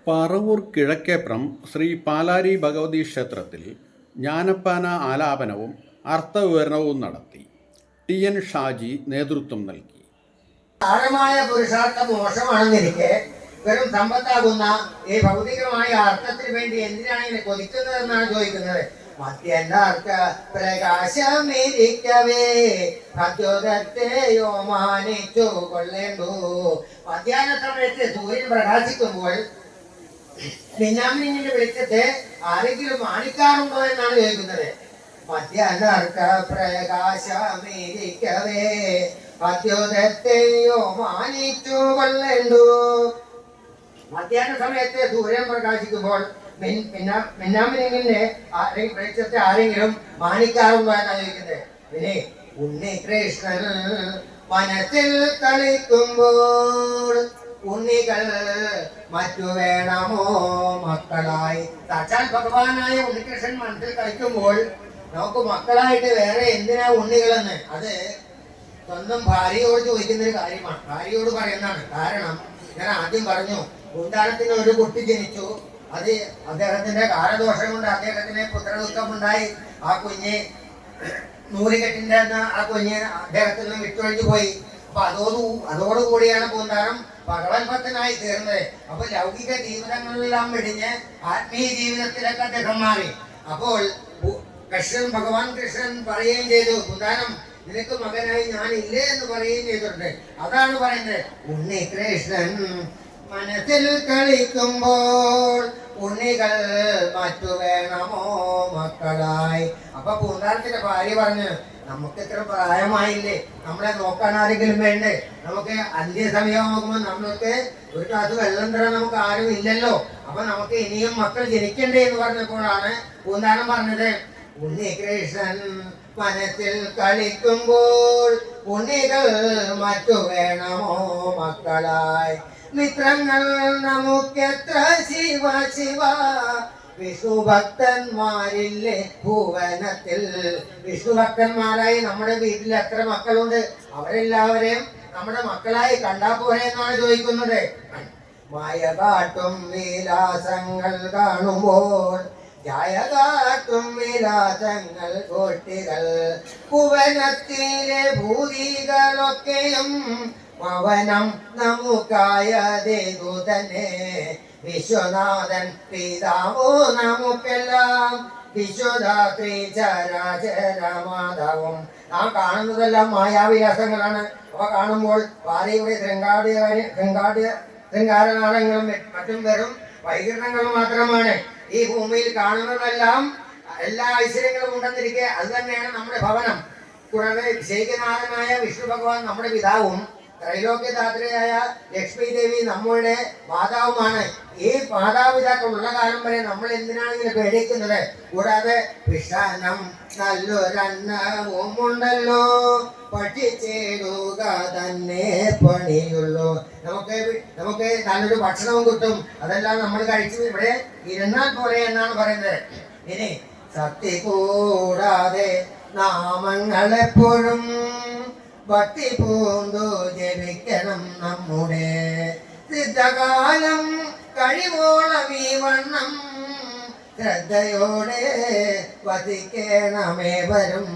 പറവൂർ കിഴക്കേപ്രം ശ്രീ പാലാരി ഭഗവതി ക്ഷേത്രത്തിൽ ജ്ഞാനപ്പാന ആലാപനവും അർത്ഥവിവരണവും നടത്തി. T N Shaji നേതൃത്വം നൽകി. സാരമായ പുരുഷാർത്ഥം മോശമാണെന്നിരിക്കെ വെറും സമ്പത്താകുന്ന ഈ ഭൗതികമായ അർത്ഥത്തിന് വേണ്ടി എന്തിനാണ് ഇങ്ങനെ കൊതിക്കുന്നതെന്നാണ് ചോദിക്കുന്നത്. മധ്യനാർക്ക പ്രകാശമിരിക്കവേ പ്രചോദത്തെയോ മാനിച്ചു കൊള്ളേണ്ടു. മധ്യാഹ്ന സമയത്ത് സൂര്യൻ പ്രകാശിക്കുമ്പോൾ മിന്നാമിനിങ്ങിന്റെ വെളിച്ചത്തെ ആരെങ്കിലും മാനിക്കാറുണ്ടോ എന്നാണ് ചോദിക്കുന്നത്. മധ്യാഹ്നാർക്ക പ്രകാശമിരിക്കവേ പ്രചോദത്തെയോ മാനിച്ചു കൊള്ളേണ്ടു. മധ്യാഹ്ന സമയത്ത് സൂര്യൻ പ്രകാശിക്കുമ്പോൾ മിന്നാമിനിങ്ങിന്റെ വെളിച്ചത്തെ ആരെങ്കിലും മാനിക്കാറുണ്ടോ എന്നാണ് ചോദിക്കുന്നത്. പിന്നെ ഉണ്ണികൃഷ്ണൻ മനസ്സിൽ കളിക്കുമ്പോൾ ഉണ്ണികൾ മറ്റു വേണമോ മക്കളായി. സാക്ഷാൽ ഭഗവാനായ ഉണ്ണികൃഷ്ണൻ മനസ്സിൽ കളിക്കുമ്പോൾ നമുക്ക് മക്കളായിട്ട് വേറെ എന്തിനാ ഉണ്ണികളെന്ന് അത് സ്വന്തം ഭാര്യയോട് ചോദിക്കുന്ന ഒരു കാര്യമാണ്, ഭാര്യയോട് പറയുന്നതാണ്. കാരണം ഞാൻ ആദ്യം പറഞ്ഞു, ഗുണ്ടാരത്തിന് ഒരു കുട്ടി ജനിച്ചു. അത് അദ്ദേഹത്തിന്റെ കാലദോഷം കൊണ്ട് അദ്ദേഹത്തിന് പുത്രദുഃഖമുണ്ടായി. ആ കുഞ്ഞ് നൂലുകെട്ടിന്റെ ആ കുഞ്ഞ് അദ്ദേഹത്തിൽ നിന്ന് വിട്ടൊഴിഞ്ഞു പോയി. അപ്പൊ അതോടുകൂടിയാണ് പൂന്താനം ഭഗവാൻ ഭക്തനായി തീർന്നത്. അപ്പൊ ലൗകിക ജീവിതങ്ങളെല്ലാം വെടിഞ്ഞ് ആത്മീയ ജീവിതത്തിലൊക്കെ അദ്ദേഹം മാറി. അപ്പോൾ ഭഗവാൻ കൃഷ്ണൻ പറയുകയും ചെയ്തു, പൂന്താനം നിനക്ക് മകനായി ഞാൻ ഇല്ലേ എന്ന് പറയുകയും ചെയ്തിട്ടുണ്ട്. അതാണ് പറയുന്നത്, ഉണ്ണികൃഷ്ണൻ മനസ്സിൽ കളിക്കുമ്പോൾ ഉണ്ണികൾ മറ്റു വേണമോ മക്കളായി. അപ്പൊ പൂന്താനത്തിന്റെ ഭാര്യ പറഞ്ഞു, നമുക്ക് ഇത്ര പ്രായമായില്ലേ, നമ്മളെ നോക്കാൻ ആരെങ്കിലും വേണ്ടേ? നമുക്ക് അന്ത്യസമയമാകുമ്പോൾ നമ്മൾക്ക് ഒരു ഗ്ലാസ് വെള്ളം തരാൻ നമുക്ക് ആരും ഇല്ലല്ലോ. അപ്പൊ നമുക്ക് ഇനിയും മക്കൾ ജനിക്കണ്ടേ എന്ന് പറഞ്ഞപ്പോഴാണ് പൂന്താനം പറഞ്ഞത്, ഉണ്ണികൃഷ്ണൻ മനസ്സിൽ കളിക്കുമ്പോൾ ഉണ്ണികൾ മറ്റു വേണമോ മക്കളായി. മിത്രങ്ങൾ നമുക്കെത്ര ശിവ ശിവ, വിഷ്ണു ഭക്തന്മാരില്ലേ ഭുവനത്തിൽ. വിഷ്ണു ഭക്തന്മാരായി നമ്മുടെ വീട്ടിൽ എത്ര മക്കളുണ്ട്? അവരെല്ലാവരെയും നമ്മുടെ മക്കളായി കണ്ടാ പോരെ എന്നാണ് ചോദിക്കുന്നത്. മായ കാട്ടും വിലാസങ്ങൾ കാണുമ്പോൾ ജായ കാട്ടും വിലാസങ്ങൾ കോട്ടികൾ, ഭുവനത്തിലെ ഭൂതികളൊക്കെയും പവനം നമുക്കായതേതു തന്നെ. വിശ്വനാഥൻ പിതാവോ നമുക്കെല്ലാം വിശ്വദാത്രി ചരാചരമാധവം. നാം കാണുന്നതെല്ലാം മായാവിലാസങ്ങളാണ്. അവ കാണുമ്പോൾ പാലയുടെ ശൃംഗാരനാളങ്ങളും മറ്റും വെറും വൈകരണങ്ങൾ മാത്രമാണ്. ഈ ഭൂമിയിൽ കാണുന്നതെല്ലാം എല്ലാ ഐശ്വര്യങ്ങളും ഉണ്ടെന്നിരിക്കെ അത് തന്നെയാണ് നമ്മുടെ ഭവനം. കൂടാതെ ശൈകനാഥനായ വിഷ്ണു ഭഗവാൻ നമ്മുടെ പിതാവും ത്രൈലോക്യദാത്രിയായ ലക്ഷ്മി ദേവി നമ്മുടെ മാതാവുമാണ്. ഈ മാതാപിതാക്കളുള്ള കാലം വരെ നമ്മൾ എന്തിനാണ് ഇങ്ങനെ പേടിക്കുന്നത്? കൂടാതെ വിഷാനം നല്ലൊരന്നവും ഉണ്ടല്ലോ, പഠിച്ചിടുക തന്നെ പണിയുള്ളൂ. നമുക്ക് നല്ലൊരു ഭക്ഷണവും കിട്ടും. അതെല്ലാം നമ്മൾ കഴിച്ചു ഇവിടെ ഇരുന്നാൽ പോലെ എന്നാണ് പറയുന്നത്. ഇനി സത്യ കൂടാതെ നാമങ്ങളെപ്പോഴും ഭക്തി പൂണ്ടു ജപിക്കണം. നമ്മുടെ സിദ്ധകാലം കഴിവോളം ഈ വണ്ണം ശ്രദ്ധയോടെ വസിക്കണമേ വരും.